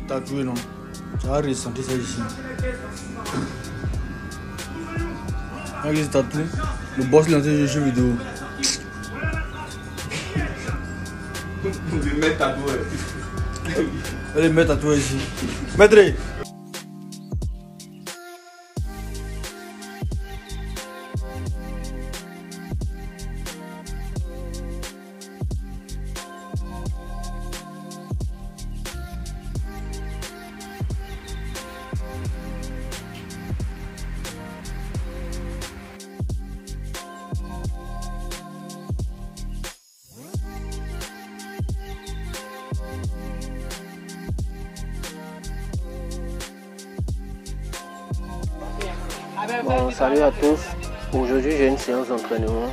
tatoué, non? Tu vas ressentir ça ici. Avec les tatoués, le boss lance des jeux vidéo. Je mets tatoué. Allez, mets tatoué ici. Maître! Bon, salut à tous. Aujourd'hui, j'ai une séance d'entraînement.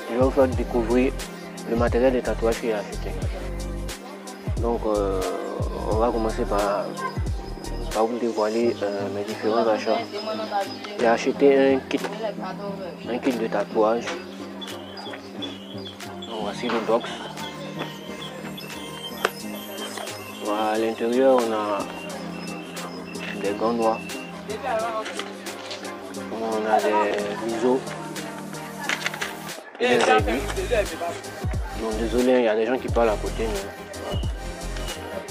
Je vais vous faire découvrir le matériel de tatouage que j'ai acheté. Donc, on va commencer par vous dévoiler mes différents achats. J'ai acheté un kit de tatouage. Donc, voici le box. Voilà, à l'intérieur, on a des gants noirs. On a des biseaux et des aiguilles. Donc désolé, il y a des gens qui parlent à côté.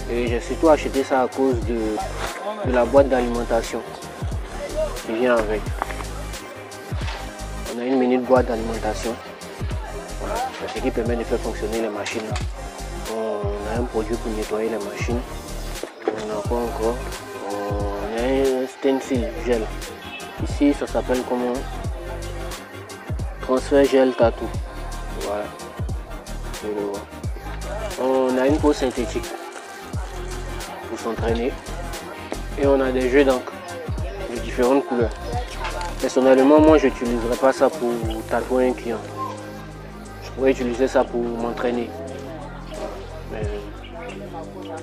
Mais... Et j'ai surtout acheté ça à cause de la boîte d'alimentation qui vient avec. On a une mini boîte d'alimentation. Voilà, ce qui permet de faire fonctionner les machines. On a un produit pour nettoyer les machines. On a quoi encore? On a un stencil gel. Ici, ça s'appelle comment? Transfert gel tatou. Voilà. On a une peau synthétique pour s'entraîner. Et on a des jeux d'encre de différentes couleurs. Personnellement, moi, je n'utiliserai pas ça pour tatouer un client. Je pourrais utiliser ça pour m'entraîner.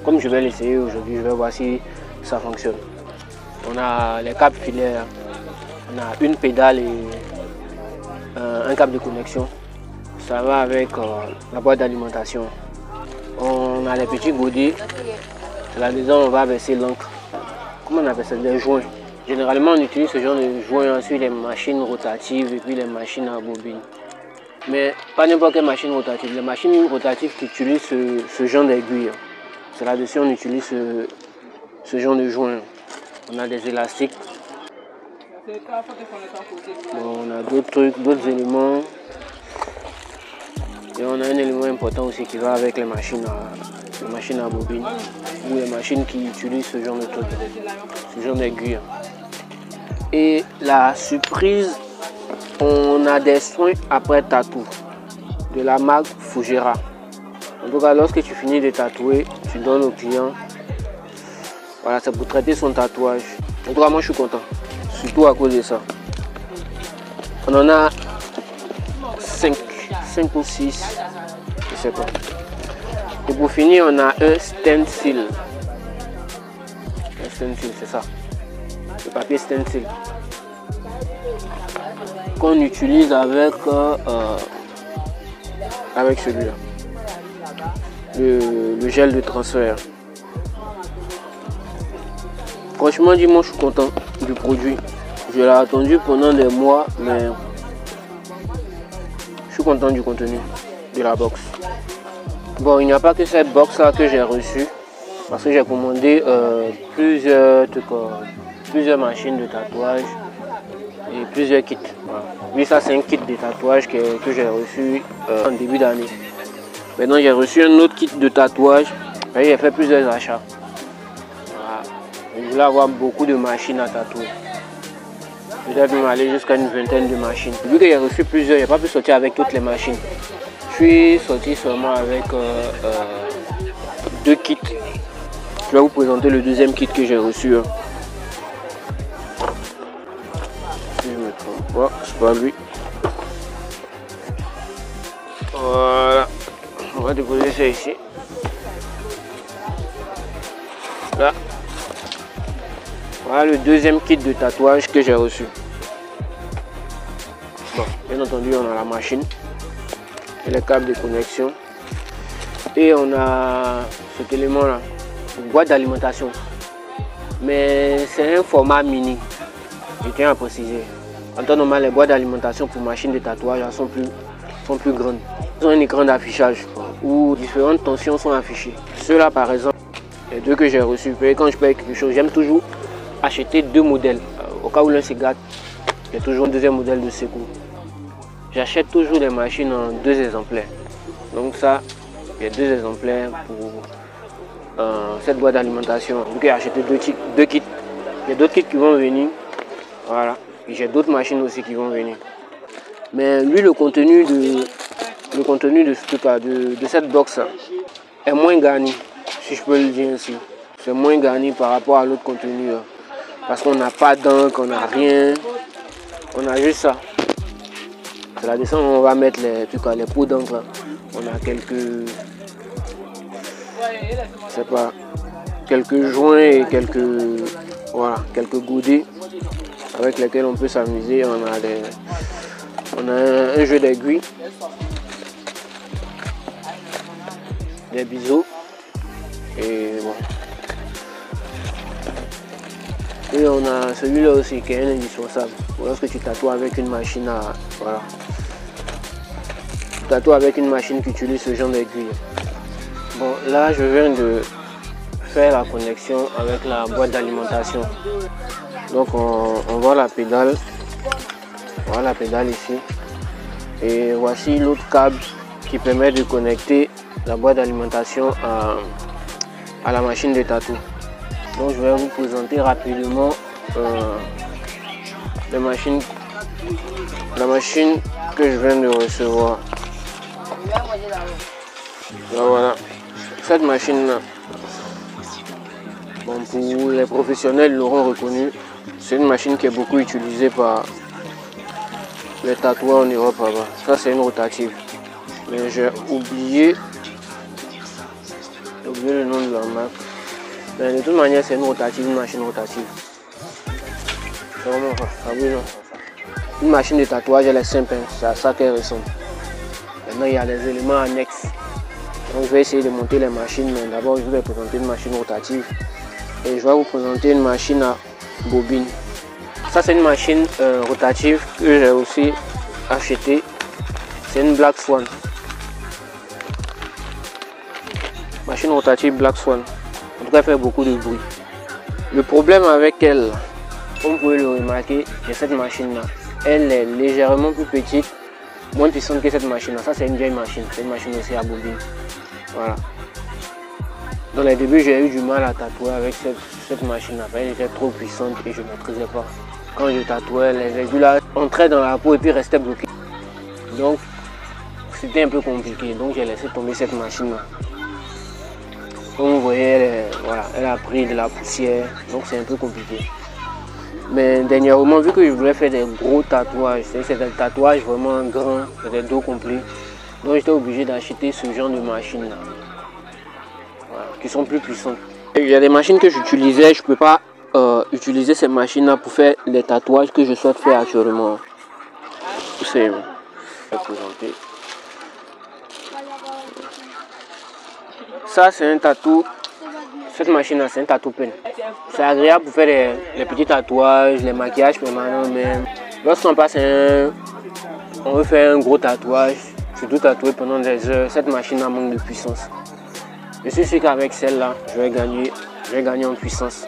Comme je vais l'essayer aujourd'hui, je vais voir si ça fonctionne. On a les câbles filaires. On a une pédale et un câble de connexion. Ça va avec la boîte d'alimentation. On a les petits godets. Là-dedans, on va verser l'encre. Comment on appelle ça? Des joints. Généralement, on utilise ce genre de joints sur les machines rotatives et puis les machines à bobine. Mais pas n'importe quelle machine rotative. Les machines rotatives qui utilisent ce genre d'aiguille. C'est là-dessus on utilise ce genre de joints. On a des élastiques. Bon, on a d'autres trucs, d'autres éléments. Et on a un élément important aussi qui va avec les machines à bobine ou les machines qui utilisent ce genre de truc, ce genre d'aiguille. Et la surprise, on a des soins après tatou de la marque Fougera. En tout cas, lorsque tu finis de tatouer, tu donnes au client. Voilà, c'est pour traiter son tatouage. En tout cas, moi je suis content. Surtout à cause de ça. On en a 5 ou 6, je sais pas. Et pour finir, on a un stencil. Un stencil, c'est ça. Le papier stencil. Qu'on utilise avec celui-là. Le gel de transfert. Franchement, dis-moi, je suis content du produit. Je l'ai attendu pendant des mois, mais je suis content du contenu de la box. Bon, il n'y a pas que cette box là que j'ai reçue, parce que j'ai commandé plusieurs machines de tatouage et plusieurs kits. Voilà. Oui, ça c'est un kit de tatouage que j'ai reçu en début d'année. Maintenant, j'ai reçu un autre kit de tatouage et j'ai fait plusieurs achats. Voilà. Je voulais avoir beaucoup de machines à tatouer. Peut-être même aller jusqu'à une vingtaine de machines. Vu que j'ai reçu plusieurs, je n'ai pas pu sortir avec toutes les machines. Je suis sorti seulement avec 2 kits. Je vais vous présenter le deuxième kit que j'ai reçu. Si je me trompe pas, c'est pas lui. Voilà. On va déposer ça ici. Là. Voilà le deuxième kit de tatouage que j'ai reçu. Bon, bien entendu, on a la machine et les câbles de connexion. Et on a cet élément là, une boîte d'alimentation. mais c'est un format mini. Je tiens à préciser. En temps normal, les boîtes d'alimentation pour machines de tatouage sont plus grandes. Ils ont un écran d'affichage où différentes tensions sont affichées. Ceux-là, par exemple, les deux que j'ai reçus, quand je paye quelque chose, j'aime toujours acheter deux modèles. Au cas où l'un se gâte, il y a toujours un deuxième modèle de secours. J'achète toujours les machines en 2 exemplaires. Donc ça, il y a 2 exemplaires pour cette boîte d'alimentation. Donc j'ai acheté 2 kits. Il y a d'autres kits qui vont venir. Voilà. Et j'ai d'autres machines aussi qui vont venir. Mais lui, le contenu de cette box est moins garni, si je peux le dire ainsi. C'est moins garni par rapport à l'autre contenu. Parce qu'on n'a pas d'encre, on n'a rien. On a juste ça. C'est la descente où on va mettre les pots d'encre. On a quelques joints et quelques goudets avec lesquels on peut s'amuser. On a un jeu d'aiguilles, des biseaux et bon. Et on a celui-là aussi qui est un indispensable. Lorsque tu tatoues avec une machine tu tatoues avec une machine qui utilise ce genre d'aiguille. Bon, là je viens de faire la connexion avec la boîte d'alimentation. Donc on voit la pédale. Voilà la pédale ici. Et voici l'autre câble qui permet de connecter la boîte d'alimentation à la machine de tatou. Donc je vais vous présenter rapidement la machine que je viens de recevoir. Là, voilà, cette machine là, bon, pour les professionnels l'auront reconnu, c'est une machine qui est beaucoup utilisée par les tatoueurs en Europe là-bas. Ça c'est une rotative, mais j'ai oublié le nom de la marque. Mais de toute manière, c'est une rotative, une machine rotative. C'est vraiment ça. Ah oui, non. Une machine de tatouage, elle est simple, hein. C'est à ça qu'elle ressemble. Maintenant, il y a les éléments annexes. Donc, je vais essayer de monter les machines, mais d'abord, je vais vous présenter une machine rotative. Et je vais vous présenter une machine à bobine. Ça, c'est une machine rotative que j'ai aussi achetée. C'est une Black Swan. Machine rotative Black Swan. En tout cas, elle fait beaucoup de bruit. Le problème avec elle, comme vous pouvez le remarquer, c'est cette machine-là. Elle est légèrement plus petite, moins puissante que cette machine-là. Ça, c'est une vieille machine. C'est une machine aussi à bobine. Voilà. Dans les débuts, j'ai eu du mal à tatouer avec cette machine-là. Elle était trop puissante et je ne maîtrisais pas. Quand je tatouais, les aiguilles entraient dans la peau et puis restaient bloquées. Donc, c'était un peu compliqué. Donc, j'ai laissé tomber cette machine-là. Comme vous voyez, elle a pris de la poussière, donc c'est un peu compliqué. Mais dernièrement, vu que je voulais faire des gros tatouages, c'est des tatouages vraiment grands, des dos complets, donc j'étais obligé d'acheter ce genre de machines-là, voilà, qui sont plus puissantes. Il y a des machines que j'utilisais, je ne peux pas utiliser ces machines-là pour faire les tatouages que je souhaite faire actuellement. C'est présenté. Ça, c'est un tatou. Cette machine-là, c'est un tatou pen. C'est agréable pour faire les petits tatouages, les maquillages permanents même. Lorsqu'on passe on veut faire un gros tatouage, surtout tatouer pendant des heures, cette machine-là manque de puissance. Je suis sûr qu'avec celle-là, je vais gagner en puissance.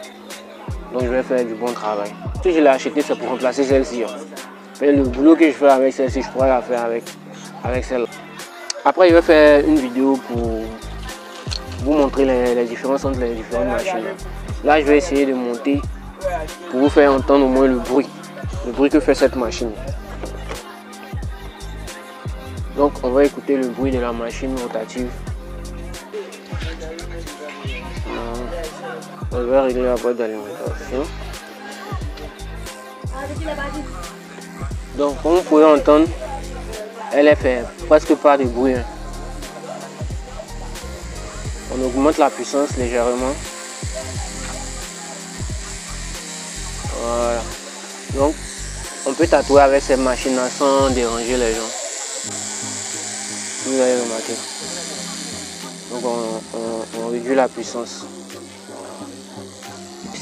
Donc je vais faire du bon travail. Si je l'ai acheté, c'est pour remplacer celle-ci. Le boulot que je fais avec celle-ci, je pourrais la faire avec celle-là. Après, je vais faire une vidéo pour vous montrer les différences entre les différentes machines. Là, je vais essayer de monter pour vous faire entendre au moins le bruit que fait cette machine. Donc, on va écouter le bruit de la machine rotative. On va régler la boîte d'alimentation. Donc, comme vous pouvez entendre, elle est fait presque pas de bruit. On augmente la puissance légèrement. Voilà. Donc, on peut tatouer avec cette machine-là sans déranger les gens. Vous avez remarqué. Donc, on réduit la puissance.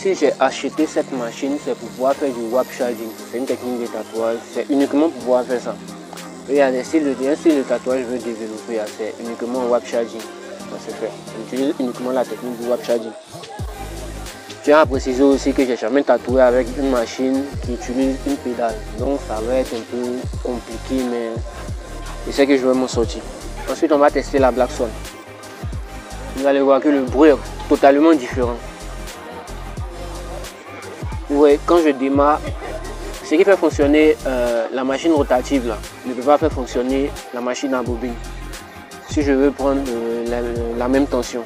si j'ai acheté cette machine, c'est pour pouvoir faire du wap shading. C'est une technique de tatouage, c'est uniquement pour pouvoir faire ça. Et il y a un style de tatouage que je veux développer, c'est uniquement wap shading. Ça se fait. J'utilise uniquement la technique du wap shading. Je tiens à préciser aussi que j'ai jamais tatoué avec une machine qui utilise une pédale. Donc ça va être un peu compliqué, mais je sais que je vais m'en sortir. Ensuite, on va tester la Black Swan. Vous allez voir que le bruit est totalement différent. Ouais, quand je démarre, ce qui fait fonctionner la machine rotative là, ne peut pas faire fonctionner la machine à bobine. Si je veux prendre la même tension,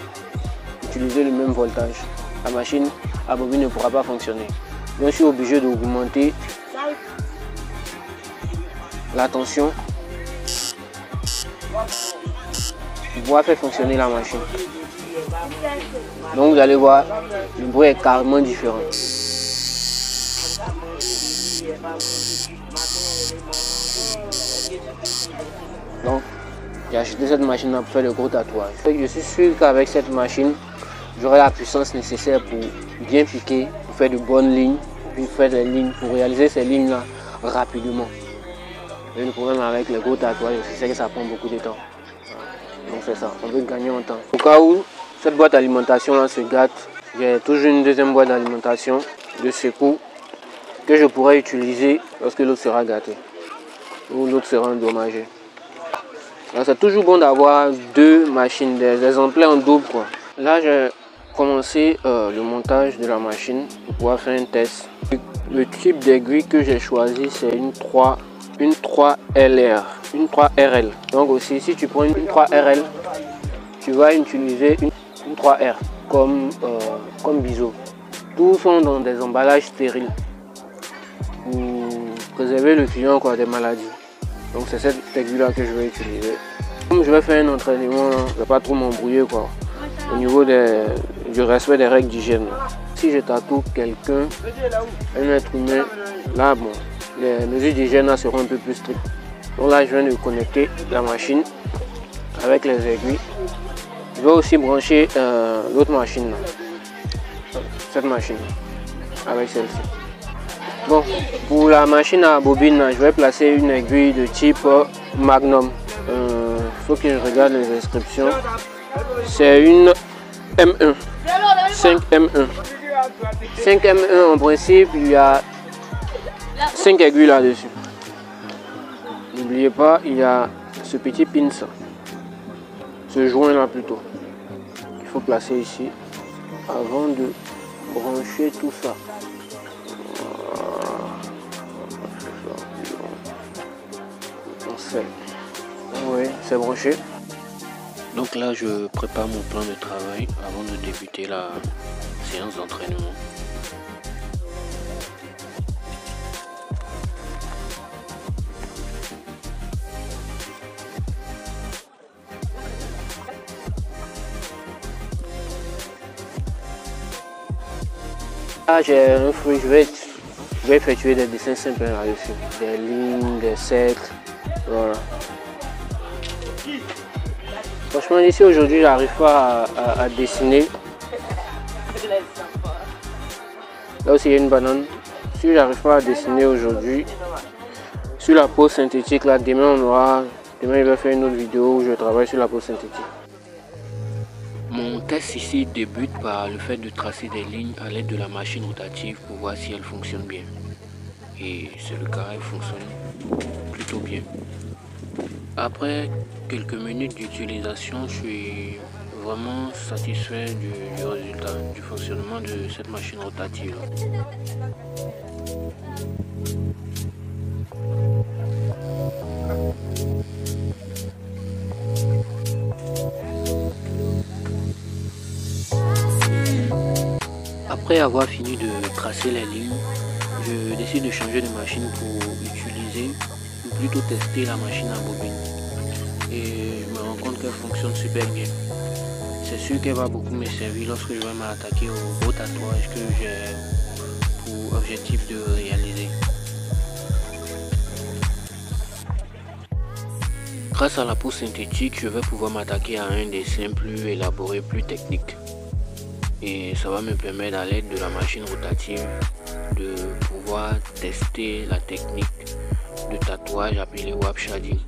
utiliser le même voltage, la machine à bobine ne pourra pas fonctionner. Donc je suis obligé d'augmenter la tension pour pouvoir faire fonctionner la machine. Donc vous allez voir, le bruit est carrément différent. Donc j'ai acheté cette machine pour faire de gros tatouages. Je suis sûr qu'avec cette machine, j'aurai la puissance nécessaire pour bien piquer, pour faire de bonnes lignes, puis faire des lignes, pour réaliser ces lignes là rapidement. Et le problème avec les gros tatouages, c'est que ça prend beaucoup de temps. Donc c'est ça, on veut gagner en temps. Au cas où cette boîte d'alimentation là se gâte, j'ai toujours une deuxième boîte d'alimentation de secours que je pourrais utiliser lorsque l'autre sera gâté ou l'autre sera endommagé. C'est toujours bon d'avoir deux machines, des exemplaires en double quoi. Là j'ai commencé le montage de la machine pour pouvoir faire un test. Le type d'aiguille que j'ai choisi c'est une 3LR, une 3RL. Donc aussi si tu prends une 3RL, tu vas utiliser une 3R comme biseau. Tous sont dans des emballages stériles pour préserver le client quoi, des maladies. Donc c'est cette aiguille là que je vais utiliser. Comme je vais faire un entraînement, je ne vais pas trop m'embrouiller quoi. Au niveau du respect des règles d'hygiène. Si je tatoue quelqu'un, un être humain, là bon, les mesures d'hygiène seront un peu plus strictes. Donc là je viens de connecter la machine avec les aiguilles. Je vais aussi brancher l'autre machine là. Cette machine avec celle-ci. Bon, pour la machine à bobine, je vais placer une aiguille de type Magnum. Il faut que je regarde les inscriptions. C'est une M1, 5M1. 5M1 en principe, il y a 5 aiguilles là-dessus. N'oubliez pas, il y a ce petit pin, ce joint là plutôt. Il faut placer ici avant de brancher tout ça. Oui, c'est branché. Donc là, je prépare mon plan de travail avant de débuter la séance d'entraînement. Là, j'ai un fruit, je vais effectuer des dessins simples là-dessus. Des lignes, des cercles, voilà. Franchement, ici aujourd'hui, j'arrive pas à dessiner. Là aussi, il y a une banane. Si j'arrive pas à dessiner aujourd'hui, sur la peau synthétique, là, demain, je vais faire une autre vidéo où je travaille sur la peau synthétique. Mon test ici débute par le fait de tracer des lignes à l'aide de la machine rotative pour voir si elle fonctionne bien. Et c'est le cas, elle fonctionne plutôt bien. Après quelques minutes d'utilisation, je suis vraiment satisfait du résultat, du fonctionnement de cette machine rotative. Après avoir fini de tracer les lignes, je décide de changer de machine pour utiliser, ou plutôt tester la machine à bobine. Et je me rends compte qu'elle fonctionne super bien. C'est sûr qu'elle va beaucoup me servir lorsque je vais m'attaquer au gros tatouage que j'ai pour objectif de réaliser. Grâce à la peau synthétique, je vais pouvoir m'attaquer à un dessin plus élaboré, plus technique. et ça va me permettre à l'aide de la machine rotative de pouvoir tester la technique de tatouage appelée wap shading.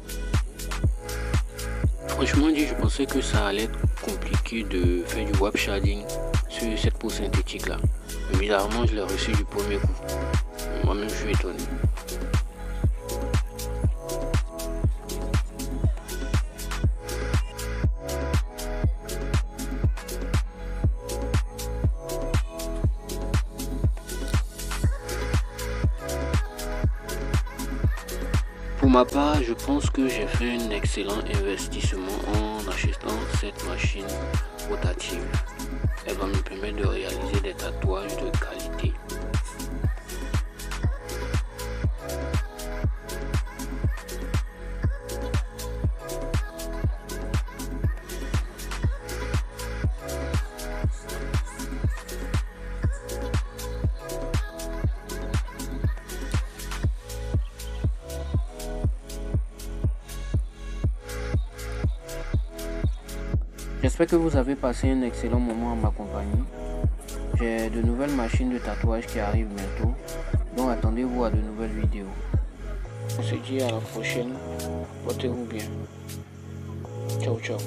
Franchement dit, je pensais que ça allait être compliqué de faire du wap shading sur cette peau synthétique là. Mais bizarrement, je l'ai reçu du premier coup. Moi-même, je suis étonné. Pour ma part, je pense que j'ai fait un excellent investissement en achetant cette machine rotative. Elle va me permettre de réaliser des tatouages de qualité. J'espère que vous avez passé un excellent moment en ma compagnie. J'ai de nouvelles machines de tatouage qui arrivent bientôt, donc attendez-vous à de nouvelles vidéos. On se dit à la prochaine, portez-vous bien. Ciao ciao.